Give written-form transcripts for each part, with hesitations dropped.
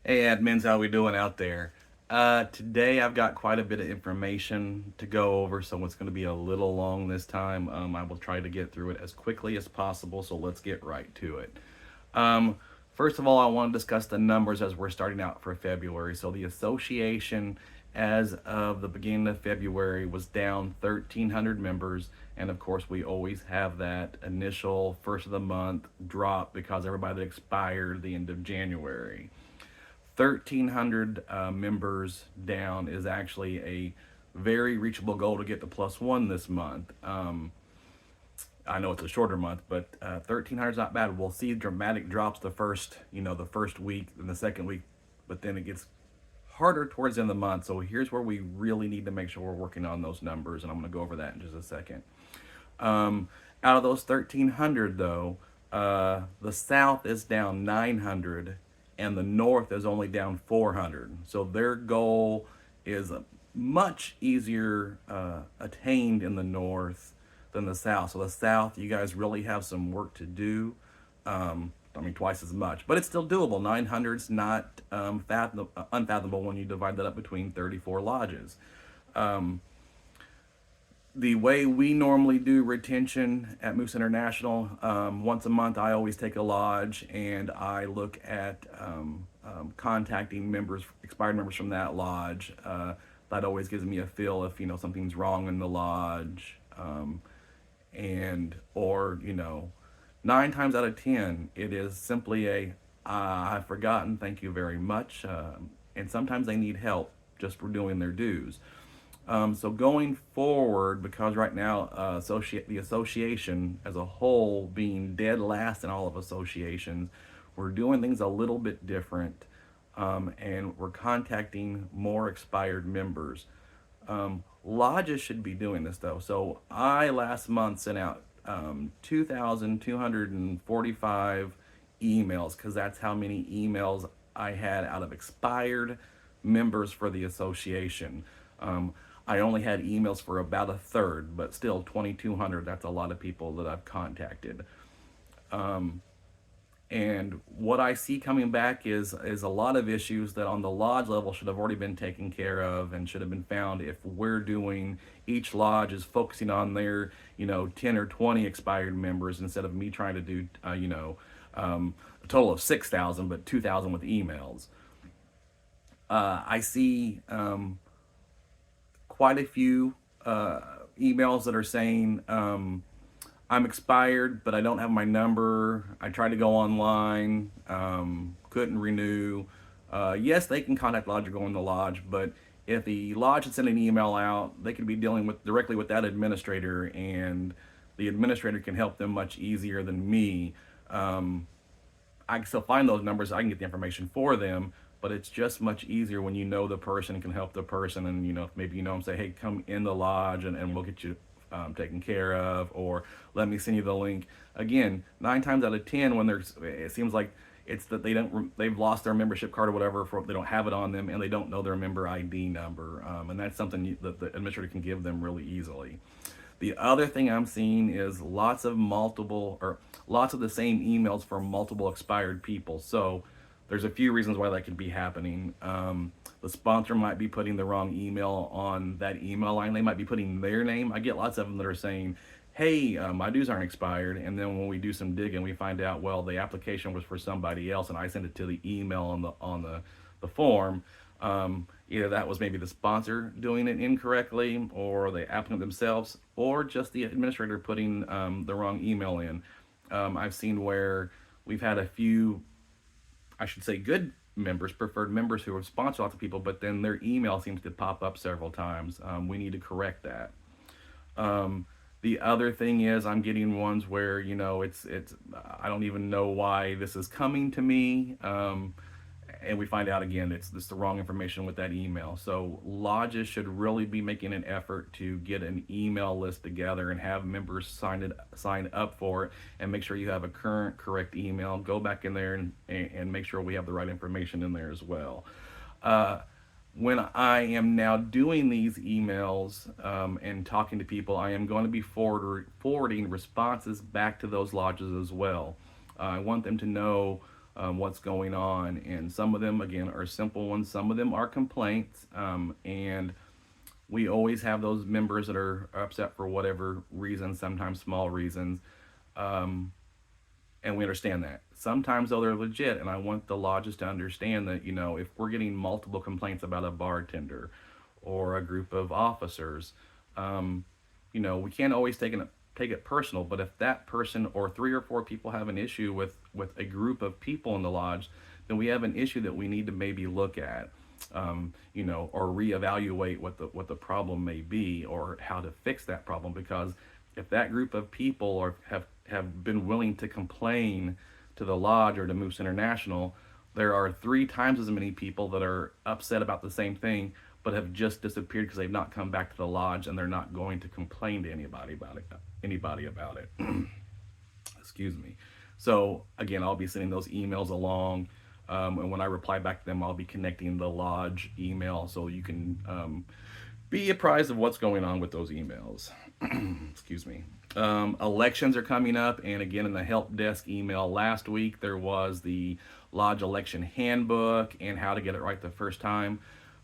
Hey admins, how we doing out there? Today I've got quite a bit of information to go over, so it's going to be a little long this time. I will try to get through it as quickly as possible, so let's get right to it. Um, First of all, I want to discuss the numbers as we're starting out for February. So the association, as of the beginning of February, was down 1,300 members, and of course, we always have that initial first of the month drop because everybody expired the end of January. 1,300 members down is actually a very reachable goal to get to +1 this month. I know it's a shorter month, but 1,300 is not bad. We'll see dramatic drops the first week and the second week, but then it gets harder towards the end of the month. So here's where we really need to make sure we're working on those numbers, and I'm going to go over that in just a second. Um, Out of those 1,300, though, the South is down 900, and the North is only down 400. So their goal is much easier attained in the North than the South. So the South, you guys really have some work to do. I mean, twice as much, but it's still doable. 900 is not unfathomable when you divide that up between 34 lodges. Um, the way we normally do retention at Moose International, once a month I always take a lodge and I look at contacting members, expired members from that lodge. That always gives me a feel if something's wrong in the lodge, and or 9 times out of 10 it is simply a I've forgotten, thank you very much, and sometimes they need help just for doing their dues. So going forward, because right now the association as a whole being dead last in all of associations, we're doing things a little bit different, and we're contacting more expired members. Lodges should be doing this though. So I last month sent out 2,245 emails because that's how many emails I had out of expired members for the association. I only had emails for about a third, but still 2,200. That's a lot of people that I've contacted. And what I see coming back is a lot of issues that on the lodge level should have already been taken care of and should have been found if we're doing, each lodge is focusing on their 10 or 20 expired members instead of me trying to do a total of 6,000 but 2,000 with emails. I see quite a few emails that are saying, I'm expired, but I don't have my number. I tried to go online, couldn't renew. Yes, they can contact Lodge or go in the lodge, but if the lodge had sent an email out, they could be dealing with directly with that administrator, and the administrator can help them much easier than me. I can still find those numbers. I can get the information for them, but it's just much easier when you know the person and can help the person, and maybe them, say, hey, come in the lodge and we'll get you taken care of, or let me send you the link. Again, 9 times out of 10, when it seems like it's that they've lost their membership card or whatever, they don't have it on them, and they don't know their member ID number, and that's something that the administrator can give them really easily. The other thing I'm seeing is lots of the same emails from multiple expired people. So there's a few reasons why that could be happening. The sponsor might be putting the wrong email on that email line. They might be putting their name. I get lots of them that are saying, hey, my dues aren't expired. And then when we do some digging, we find out, well, the application was for somebody else, and I sent it to the email on the form. Either that was maybe the sponsor doing it incorrectly, or the applicant themselves, or just the administrator putting the wrong email in. I've seen where we've had a few, I should say, good members, preferred members who have sponsored lots of people, but then their email seems to pop up several times. We need to correct that. The other thing is I'm getting ones where it's I don't even know why this is coming to me, and we find out again it's the wrong information with that email. So lodges should really be making an effort to get an email list together and have members sign up for it, and make sure you have a current correct email. Go back in there and make sure we have the right information in there as well. When I am now doing these emails, and talking to people, I am going to be forwarding responses back to those lodges as well. I want them to know what's going on. And some of them, again, are simple ones. Some of them are complaints. And we always have those members that are upset for whatever reason, sometimes small reasons. Um, and we understand that. Sometimes, though, they're legit, and I want the lodges to understand that, if we're getting multiple complaints about a bartender or a group of officers, um, we can't always take it personal. But if that person or three or four people have an issue with a group of people in the lodge, then we have an issue that we need to maybe look at, or reevaluate what the problem may be or how to fix that problem. Because if that group of people have been willing to complain to the lodge or to Moose International, there are three times as many people that are upset about the same thing but have just disappeared because they've not come back to the lodge, and they're not going to complain to anybody about it. Excuse me. So again, I'll be sending those emails along, and when I reply back to them, I'll be connecting the lodge email so you can be apprised of what's going on with those emails. Excuse me. Elections are coming up, and again, in the help desk email last week, there was the lodge election handbook and how to get it right the first time.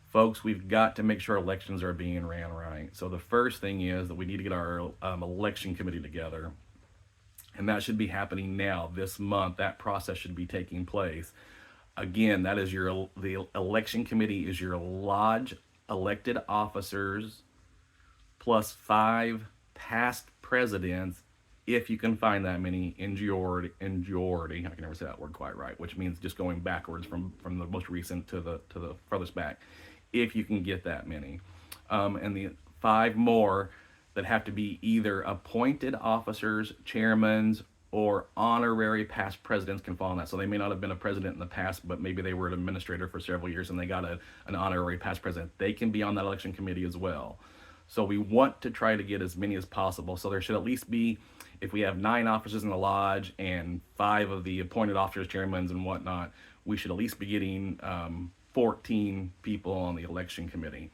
Folks, we've got to make sure elections are being ran right. So the first thing is that we need to get our election committee together, and that should be happening now, this month. That process should be taking place. Again, that is the election committee is your lodge elected officers plus 5 past presidents, if you can find that many in Geordie. I can never say that word quite right, which means just going backwards from the most recent to the furthest back, if you can get that many. And the 5 more that have to be either appointed officers, chairmans, or honorary past presidents can fall in that. So they may not have been a president in the past, but maybe they were an administrator for several years and they got an honorary past president. They can be on that election committee as well. So we want to try to get as many as possible. So there should at least be, if we have 9 officers in the lodge and 5 of the appointed officers, chairmen, and whatnot, we should at least be getting 14 people on the election committee.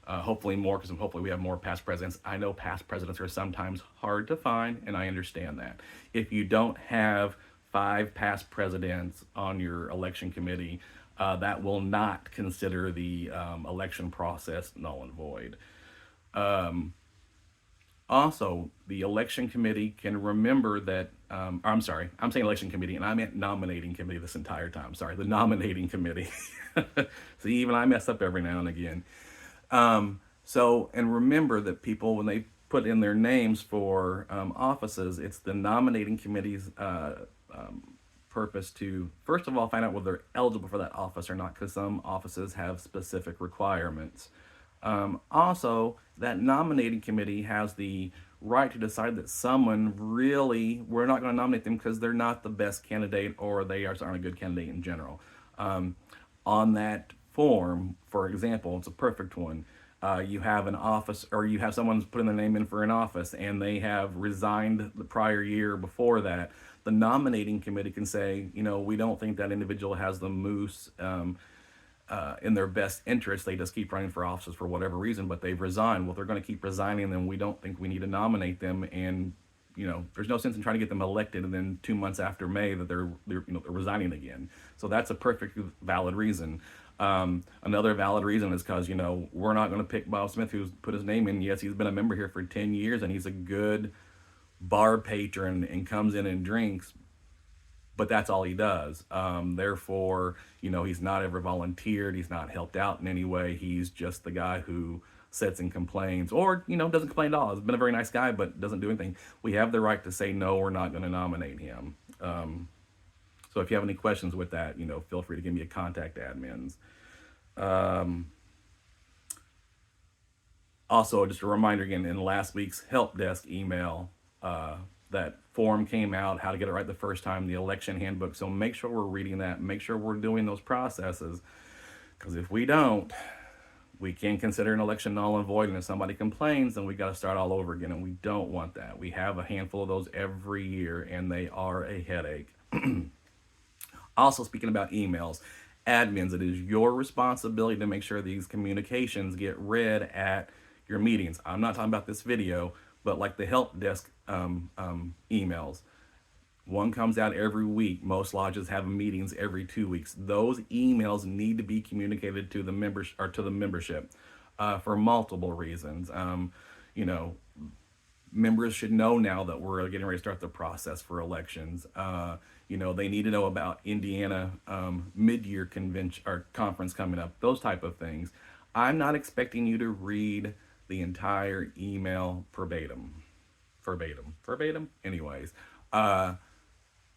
Hopefully more, because hopefully we have more past presidents. I know past presidents are sometimes hard to find, and I understand that. If you don't have 5 past presidents on your election committee, that will not consider the election process null and void. Also, the election committee can remember that, I'm sorry, I'm saying election committee, and I meant nominating committee this entire time. Sorry, the nominating committee. See, even I mess up every now and again. And remember that people, when they put in their names for offices, it's the nominating committee's purpose to, first of all, find out whether they're eligible for that office or not, because some offices have specific requirements. Also, that nominating committee has the right to decide that someone really, we're not going to nominate them because they're not the best candidate or they aren't a good candidate in general. On that form, for example, it's a perfect one. You have an office, or you have someone putting their name in for an office and they have resigned the prior year before that. The nominating committee can say, we don't think that individual has the Moose in their best interest. They just keep running for offices for whatever reason, but they've resigned. Well, if they're going to keep resigning, then we don't think we need to nominate them. And there's no sense in trying to get them elected and then 2 months after May that they're resigning again. So that's a perfect valid reason. Another valid reason is because we're not going to pick Bob Smith, who's put his name in. Yes, he's been a member here for 10 years and he's a good bar patron and comes in and drinks, but that's all he does. Therefore, he's not ever volunteered. He's not helped out in any way. He's just the guy who sits and complains, or doesn't complain at all. He's been a very nice guy, but doesn't do anything. We have the right to say no, we're not going to nominate him. So if you have any questions with that, feel free to give me a contact admins. Also, just a reminder again, in last week's help desk email, that form came out, how to get it right the first time, the election handbook. So make sure we're reading that, make sure we're doing those processes, because if we don't, we can consider an election null and void, and if somebody complains, then we got to start all over again, and we don't want that. We have a handful of those every year, and they are a headache. Also, speaking about emails, admins, it is your responsibility to make sure these communications get read at your meetings. I'm not talking about this video, but like the help desk emails. One comes out every week. Most lodges have meetings every 2 weeks. Those emails need to be communicated to the members or to the membership for multiple reasons. You know, members should know now that we're getting ready to start the process for elections. They need to know about Indiana mid-year convention or conference coming up. Those type of things. I'm not expecting you to read the entire email verbatim. Anyways, uh,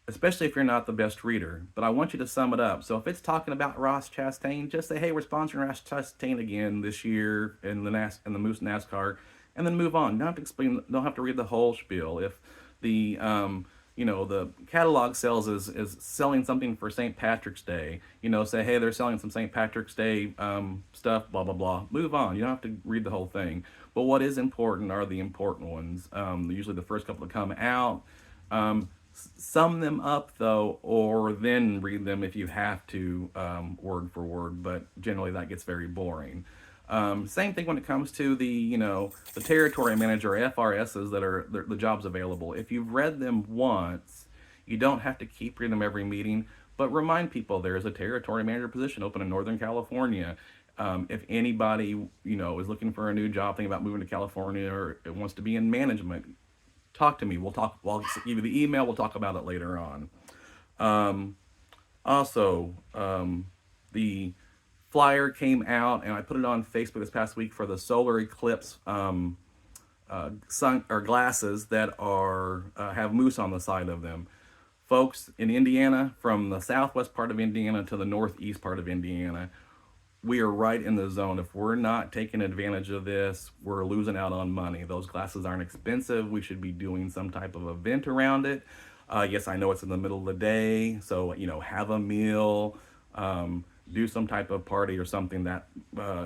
especially if you're not the best reader. But I want you to sum it up. So if it's talking about Ross Chastain, just say, "Hey, we're sponsoring Ross Chastain again this year in the Moose NASCAR," and then move on. You don't have to explain. Don't have to read the whole spiel. If the the catalog sales is selling something for St. Patrick's Day, say, "Hey, they're selling some St. Patrick's Day stuff." Blah blah blah. Move on. You don't have to read the whole thing. But what is important are the important ones. Usually the first couple to come out. Sum them up though, or then read them if you have to, word for word. But generally, that gets very boring. Same thing when it comes to the territory manager FRSs that are the jobs available. If you've read them once, you don't have to keep reading them every meeting. But remind people there is a territory manager position open in Northern California. If anybody is looking for a new job, thinking about moving to California, or wants to be in management, talk to me. We'll talk. I'll give you the email. We'll talk about it later on. Um, also, the flyer came out, and I put it on Facebook this past week for the solar eclipse sun or glasses that are have moose on the side of them. Folks in Indiana, from the southwest part of Indiana to the northeast part of Indiana, we are right in the zone. If we're not taking advantage of this, we're losing out on money. Those glasses aren't expensive. We should be doing some type of event around it. Yes, I know it's in the middle of the day, so have a meal, do some type of party or something that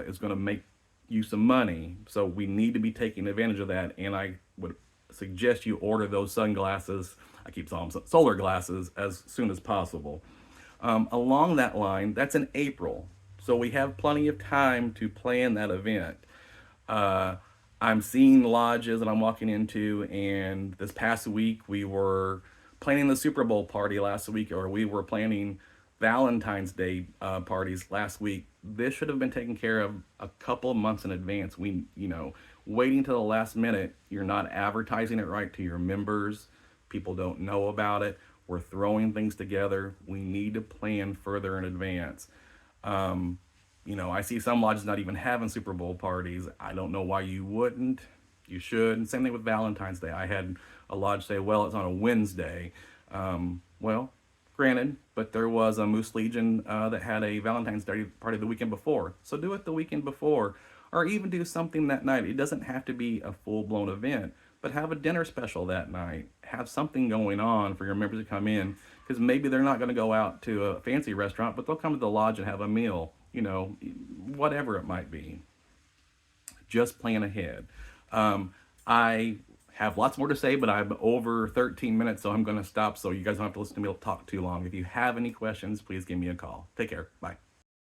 is going to make you some money. So we need to be taking advantage of that, and I would suggest you order those sunglasses. I keep calling them solar glasses as soon as possible. Along that line, that's in April. So we have plenty of time to plan that event. Uh, I'm seeing lodges that I'm walking into, and this past week we were planning the Super Bowl party last week, or we were planning Valentine's Day parties last week. This should have been taken care of a couple of months in advance. Waiting till the last minute, you're not advertising it right to your members. People don't know about it. We're throwing things together. We need to plan further in advance. I see some lodges not even having Super Bowl parties. I don't know why you wouldn't. You should. And same thing with Valentine's Day. I had a lodge say, "Well, it's on a Wednesday." Well, granted, but there was a Moose Legion that had a Valentine's Day party the weekend before. So do it the weekend before, or even do something that night. It doesn't have to be a full blown event, but have a dinner special that night. Have something going on for your members to come in, because maybe they're not going to go out to a fancy restaurant, but they'll come to the lodge and have a meal. Whatever it might be. Just plan ahead. I have lots more to say, but I'm over 13 minutes, so I'm going to stop so you guys don't have to listen to me talk too long. If you have any questions, please give me a call. Take care. Bye.